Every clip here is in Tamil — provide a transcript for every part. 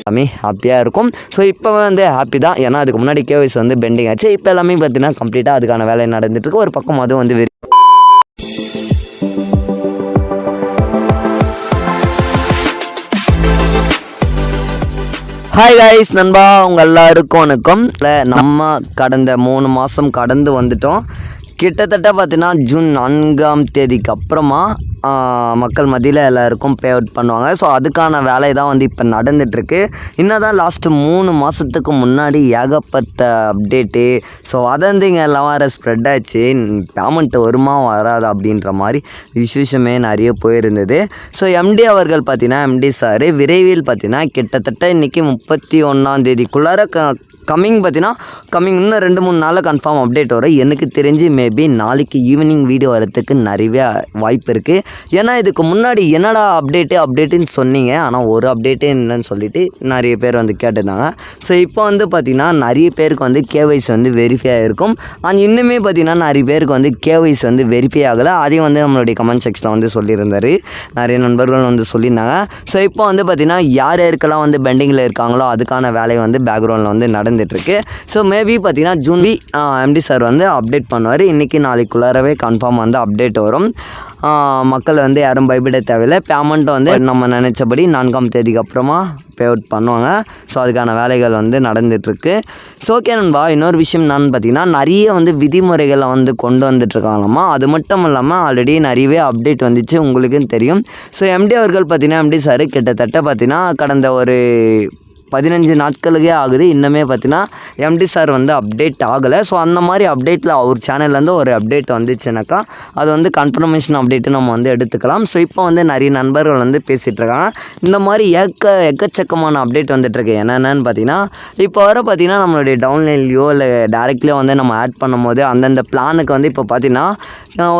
எல்லாமே ஹாப்பியாக இருக்கும். ஸோ இப்போ வந்து ஹாப்பி தான், ஏன்னா அதுக்கு முன்னாடி கேவைஸ் வந்து பெண்டிங் ஆச்சு. இப்போ எல்லாமே பார்த்தீங்கன்னா கம்ப்ளீட்டாக அதுக்கான வேலை நடந்துட்டுருக்கு. ஒரு பக்கம் அதுவும் வந்து ஹாய் கைஸ் நண்பா, உங்கள் எல்லாருக்கும் வணக்கம். நம்ம கடந்த 3 மாதம் கடந்து வந்துட்டோம். கிட்டத்தட்ட பார்த்தீங்கன்னா ஜூன் 4ஆம் தேதிக்கு அப்புறமா மக்கள் மத்தியில் எல்லாருக்கும் பே அவுட் பண்ணுவாங்க. ஸோ அதுக்கான வேலை தான் வந்து இப்போ நடந்துகிட்ருக்கு. இன்னும் தான் லாஸ்ட்டு 3 மாதத்துக்கு முன்னாடி ஏகப்பட்ட அப்டேட்டு. ஸோ வதந்திங்க எல்லாம் வேறு ஸ்ப்ரெட் ஆச்சு. பேமெண்ட் வருமா வராது அப்படின்ற மாதிரி விஷயமே நிறைய போயிருந்தது. ஸோ எம்டி அவர்கள் பார்த்தீங்கன்னா, எம்டி சார் விரைவில் பார்த்தீங்கன்னா கிட்டத்தட்ட இன்றைக்கி 31ஆம் தேதிக்குள்ளார கம்மிங் இன்னும் 2-3 நாளில் கன்ஃபார்ம் அப்டேட் வரும். எனக்கு தெரிஞ்சு மேபி நாளைக்கு ஈவினிங் வீடியோ வரத்துக்கு நிறைய வாய்ப்பு இருக்குது. ஏன்னா இதுக்கு முன்னாடி என்னடா அப்டேட்டுன்னு சொன்னீங்க, ஆனால் ஒரு அப்டேட்டே இல்லைன்னு சொல்லிட்டு நிறைய பேர் வந்து கேட்டிருந்தாங்க. ஸோ இப்போ வந்து பார்த்திங்கன்னா நிறைய பேருக்கு வந்து கேவைஸ் வந்து வெரிஃபை ஆகிருக்கும். அண்ட் இன்னுமே பார்த்திங்கன்னா நிறைய பேருக்கு வந்து கேவைஸ் வந்து வெரிஃபை ஆகலை. அதையும் வந்து நம்மளுடைய கமெண்ட் செக்ஷனில் வந்து சொல்லியிருந்தார், நிறைய நண்பர்கள் வந்து சொல்லியிருந்தாங்க. ஸோ இப்போ வந்து பார்த்திங்கன்னா யாருக்கெல்லாம் வந்து பெண்டிங்கில் இருக்காங்களோ அதுக்கான வேலை வந்து பேக்ரவுண்டில் வந்து நடந்துகிட்ருக்கு. ஸோ மேபி பார்த்தீங்கன்னா ஜூன் எம்டி சார் வந்து அப்டேட் பண்ணுவார். இன்றைக்கி நாளைக்குள்ளாரவே கன்ஃபார்ம் வந்து அப்டேட் வரும். மக்கள் வந்து யாரும் பயப்பட தேவையில்லை. பேமெண்ட்டை வந்து நம்ம நினச்சபடி 4ஆம் தேதிக்கு அப்புறமா பே அவுட் பண்ணுவாங்க. ஸோ அதுக்கான வேலைகள் வந்து நடந்துகிட்ருக்கு. ஸோ ஓகே நண்பா, இன்னொரு விஷயம் என்னன்னு பார்த்தீங்கன்னா, நிறைய வந்து விதிமுறைகளை வந்து கொண்டு வந்துட்டுருக்காங்களாமா. அது மட்டும் இல்லாமல் ஆல்ரெடி நிறையவே அப்டேட் வந்துச்சு, உங்களுக்குன்னு தெரியும். ஸோ எம்டி அவர்கள் பார்த்தீங்கன்னா, எம்டி சார் கிட்டத்தட்ட பார்த்தீங்கன்னா கடந்த ஒரு 15 நாட்களுக்கே ஆகுது. இன்னுமே பார்த்தீங்கன்னா எம்டி சார் வந்து அப்டேட் ஆகலை. ஸோ அந்த மாதிரி அப்டேட்டில் அவர் சேனல்லேருந்து ஒரு அப்டேட் வந்துச்சுனாக்கா அது வந்து கன்ஃபர்மேஷன் அப்டேட்டு நம்ம வந்து எடுத்துக்கலாம். ஸோ இப்போ வந்து நிறைய நண்பர்கள் வந்து பேசிகிட்ருக்காங்க. இந்த மாதிரி எக்கச்சக்கமான அப்டேட் வந்துட்டுருக்கு. என்னென்னு பார்த்தீங்கன்னா, இப்போ வர பார்த்தீங்கன்னா நம்மளுடைய டவுன்லைன்லையோ இல்லை டேரெக்ட்லியோ வந்து நம்ம ஆட் பண்ணும்போது அந்தந்த பிளானுக்கு வந்து இப்போ பார்த்தீங்கன்னா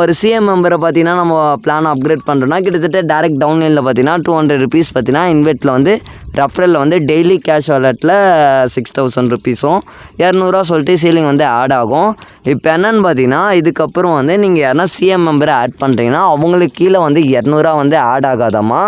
ஒரு சிஎம் மெம்பரை பார்த்தீங்கன்னா நம்ம பிளானை அப்கிரேட் பண்ணுறோன்னா கிட்டத்தட்ட டேரெக்ட் டவுன்லைனில் பார்த்தீங்கன்னா 200 rupees பார்த்தீங்கன்னா இன்வெட்டில் வந்து ரெஃபரலில் வந்து டெய்லி கேஷ் வாலெட்டில் 6000 rupeesம் 200 சொல்லிட்டு சீலிங் வந்து ஆட் ஆகும். இப்போ என்னென்னு பார்த்தீங்கன்னா இதுக்கப்புறம் வந்து நீங்கள் யாருன்னா சிஎம் மெம்பரை ஆட் பண்ணுறீங்கன்னா அவங்களுக்கு கீழே வந்து 200 வந்து ஆட் ஆகாதாம்மா,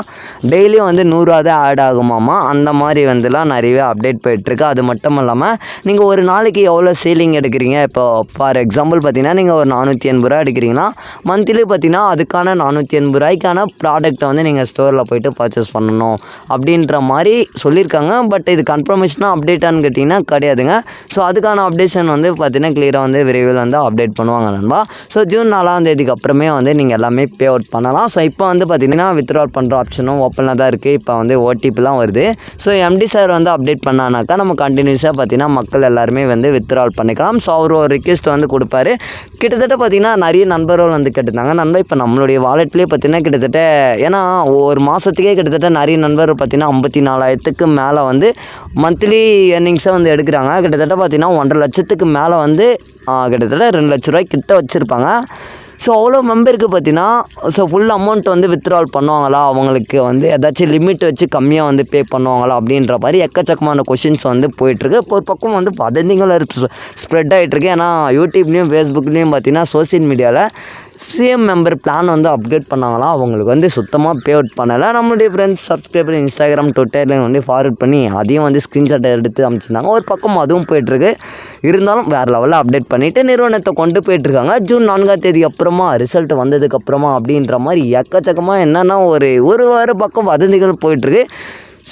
டெய்லியும் வந்து 100 தான் ஆட் ஆகுமாம்மா. அந்த மாதிரி வந்துலாம் நிறையவே அப்டேட் போயிட்டுருக்கு. அது மட்டும் இல்லாமல் நீங்கள் ஒரு நாளைக்கு எவ்வளோ சீலிங் எடுக்கிறீங்க, இப்போ ஃபார் எக்ஸாம்பிள் பார்த்தீங்கன்னா நீங்கள் ஒரு 480 ரூபா எடுக்கிறீங்கன்னா மந்த்லி பார்த்தீங்கன்னா அதுக்கான 480 ரூபாய்க்கான ப்ராடக்ட்டை வந்து நீங்கள் ஸ்டோரில் போய்ட்டு பர்ச்சேஸ் பண்ணணும் அப்படின்ற மாதிரி சொல்லியிருக்காங்க. பட் இது கன்ஃபர்மேஷனாக அப்டேட்டான்னு கேட்டிங்கன்னா கிடையாதுங்க. ஸோ அதுக்கான அப்டேஷன் வந்து பார்த்தீங்கன்னா கிளியராக வந்து விரைவில் வந்து அப்டேட் பண்ணுவாங்க நண்பா. ஸோ ஜூன் 4ஆம் தேதிக்கு அப்புறமே வந்து நீங்கள் எல்லாமே பே அவுட் பண்ணலாம். ஸோ இப்போ வந்து பார்த்தீங்கன்னா வித்ட்ரால் பண்ணுற ஆப்ஷனும் ஓப்பனில் தான் இருக்குது. இப்போ வந்து ஓடிபிலாம் வருது. ஸோ எம்டி சார் வந்து அப்டேட் பண்ணானாக்கா நம்ம கண்டினியூஸாக பார்த்தீங்கன்னா மக்கள் எல்லாருமே வந்து வித்ட்ரால் பண்ணிக்கலாம். ஸோ அவர் ஒரு ரிக்வெஸ்ட் வந்து கொடுப்பாரு. கிட்டத்தட்ட பார்த்தீங்கன்னா நிறைய நண்பர்கள் வந்து கேட்டிருந்தாங்க, நண்பா இப்போ நம்மளுடைய வாலெட்லேயே பார்த்தீங்கன்னா கிட்டத்தட்ட ஏன்னா ஒரு மாதத்துக்கே கிட்டத்தட்ட நிறைய நண்பர்கள் பார்த்தீங்கன்னா 54,000க்கு மேலே வந்து மந்த்லி ஏர்னிங்ஸை வந்து எடுக்கிறாங்க. கிட்டத்தட்ட பார்த்தீங்கன்னா 1.5 லட்சத்துக்கு மேலே வந்து கிட்டத்தட்ட 2 லட்ச ரூபாய் கிட்ட வச்சுருப்பாங்க. ஸோ அவ்வளோ மெம்பருக்கு பார்த்தீங்கன்னா ஸோ ஃபுல் அமௌண்ட் வந்து வித்ட்ரால் பண்ணுவாங்களா, அவங்களுக்கு வந்து ஏதாச்சும் லிமிட் வச்சு கம்மியாக வந்து பே பண்ணுவாங்களா அப்படின்ற மாதிரி எக்கச்சக்கமான கொஷின்ஸ் வந்து போயிட்டுருக்கு. இப்போ ஒரு பக்கம் வந்து வதந்திகள் ஸ்ப்ரெட் ஆகிட்டுருக்கு. ஏன்னா யூடியூப்லேயும் ஃபேஸ்புக்லேயும் பார்த்தீங்கன்னா சோசியல் மீடியாவில் சிஎம் மெம்பர் பிளான் வந்து அப்டேட் பண்ணாங்களாம், அவங்களுக்கு வந்து சுத்தமாக பே அவுட் பண்ணலை. நம்மளுடைய ஃப்ரெண்ட்ஸ் சப்ஸ்கிரைபர் இன்ஸ்டாகிராம் ட்விட்டர்லேயும் வந்து ஃபார்வர்ட் பண்ணி அதையும் வந்து ஸ்க்ரீன்ஷாட்டை எடுத்து அனுப்பிச்சிருந்தாங்க. ஒரு பக்கம் அதுவும் போயிட்டுருக்கு. இருந்தாலும் வேறு லெவலில் அப்டேட் பண்ணிவிட்டு நிறுவனத்தை கொண்டு போயிட்டுருக்காங்க. ஜூன் 4ஆம் தேதிக்கு அப்புறமா ரிசல்ட் வந்ததுக்கப்புறமா அப்படின்ற மாதிரி எக்கச்சக்கமாக என்னென்னா ஒரு வார பக்கம் வதந்திகள் போயிட்டுருக்கு.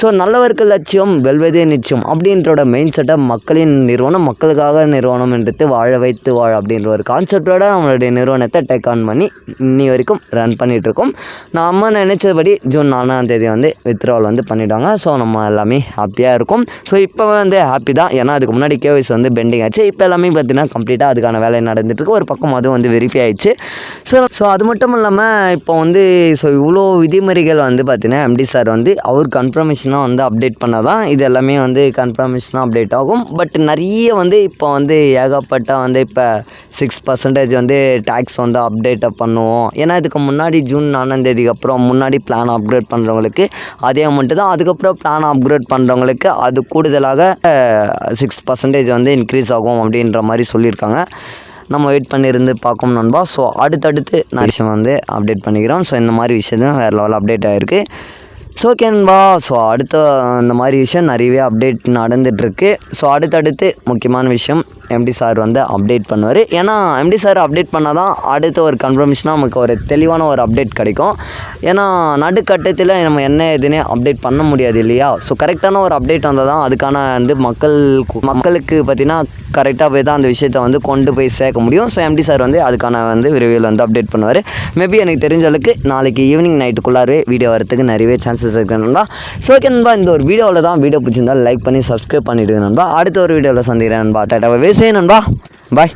ஸோ நல்லவர்கள் லட்சியம் வெல்வதே நிச்சயம் அப்படின்றோட மெயின் செட்டப் மக்களின் நிறுவனம், மக்களுக்காக நிறுவனம் என்றது வாழ வைத்து வாழ அப்படின்ற ஒரு கான்செப்டோட நம்மளுடைய நிறுவனத்தை டேக் ஆன் பண்ணி இன்னி வரைக்கும் ரன் பண்ணிகிட்ருக்கோம். நம்ம நினச்சபடி ஜூன் 4ஆம் தேதி வந்து வித்ட்ராவல் வந்து பண்ணிவிட்டாங்க. ஸோ நம்ம எல்லாமே ஹாப்பியாக இருக்கும். ஸோ இப்போ வந்து ஹாப்பி தான், ஏன்னா அதுக்கு முன்னாடி கேவைஸ் வந்து பெண்டிங் ஆச்சு. இப்போ எல்லாமே பார்த்திங்கன்னா கம்ப்ளீட்டாக அதுக்கான வேலை நடந்துகிட்ருக்கு. ஒரு பக்கம் அதுவும் வந்து வெரிஃபை ஆயிடுச்சு. ஸோ அது மட்டும் இல்லாமல் இப்போ வந்து இவ்வளோ விதிமுறைகள் வந்து பார்த்திங்கன்னா எம்டி சார் வந்து அவர் கன்ஃபர்மேஷன் வந்து அப்டேட் பண்ணால் தான் இது எல்லாமே வந்து கன்ஃபர்மேஷனாக அப்டேட் ஆகும். பட் நிறைய வந்து இப்போ வந்து ஏகப்பட்ட வந்து இப்போ 6% வந்து டேக்ஸ் வந்து அப்டேட்டை பண்ணுவோம். ஏன்னா இதுக்கு முன்னாடி ஜூன் 4ஆம் தேதிக்கு அப்புறம் முன்னாடி பிளான் அப்கிரேட் பண்ணுறவங்களுக்கு அதே அமௌண்ட்டு தான், அதுக்கப்புறம் பிளான் அப்கிரேட் பண்ணுறவங்களுக்கு அது கூடுதலாக 6% வந்து இன்க்ரீஸ் ஆகும் அப்படின்ற மாதிரி சொல்லியிருக்காங்க. நம்ம வெயிட் பண்ணியிருந்து பார்க்கணும் நண்பா. ஸோ அடுத்தடுத்து நான் விஷயம் வந்து அப்டேட் பண்ணிக்கிறோம். ஸோ இந்த மாதிரி விஷயம் வேறு லெவலில் அப்டேட் ஆகிருக்கு. ஸோ ஓகே நண்பா. ஸோ அடுத்த இந்த மாதிரி விஷயம் நிறையவே அப்டேட் நடந்துகிட்ருக்கு. ஸோ அடுத்தடுத்து முக்கியமான விஷயம் எம்டி சார் வந்து அப்டேட் பண்ணுவார். ஏன்னா எம்டி சார் அப்டேட் பண்ணால் தான் அடுத்த ஒரு கன்ஃபர்மேஷனாக நமக்கு ஒரு தெளிவான ஒரு அப்டேட் கிடைக்கும். ஏன்னா நடுக்கட்டத்தில் நம்ம என்ன எதுனே அப்டேட் பண்ண முடியாது இல்லையா. ஸோ கரெக்டான ஒரு அப்டேட் வந்தால் தான் அதுக்கான வந்து மக்களுக்கு பார்த்திங்கன்னா கரெக்டாக போய் தான் அந்த விஷயத்தை வந்து கொண்டு போய் சேர்க்க முடியும். ஸோ எம்டி சார் வந்து அதுக்கான வந்து விரைவில் வந்து அப்டேட் பண்ணுவார். மேபி எனக்கு தெரிஞ்ச அளவுக்கு நாளைக்கு ஈவினிங் நைட்டுக்குள்ளாரே வீடியோ வரத்துக்கு நிறையவே சான்சஸ் இருக்குது நண்பா. ஸோ ஓகே நண்பா, இந்த ஒரு வீடியோவில் தான் வீடியோ பிடிச்சிருந்தால் லைக் பண்ணி சப்ஸ்கிரைப் பண்ணிவிடுங்க நண்பா. அடுத்த ஒரு வீடியோவில் சந்திக்கிறேன் நண்பா. டாட்டா பேசே நண்பா, பாய்.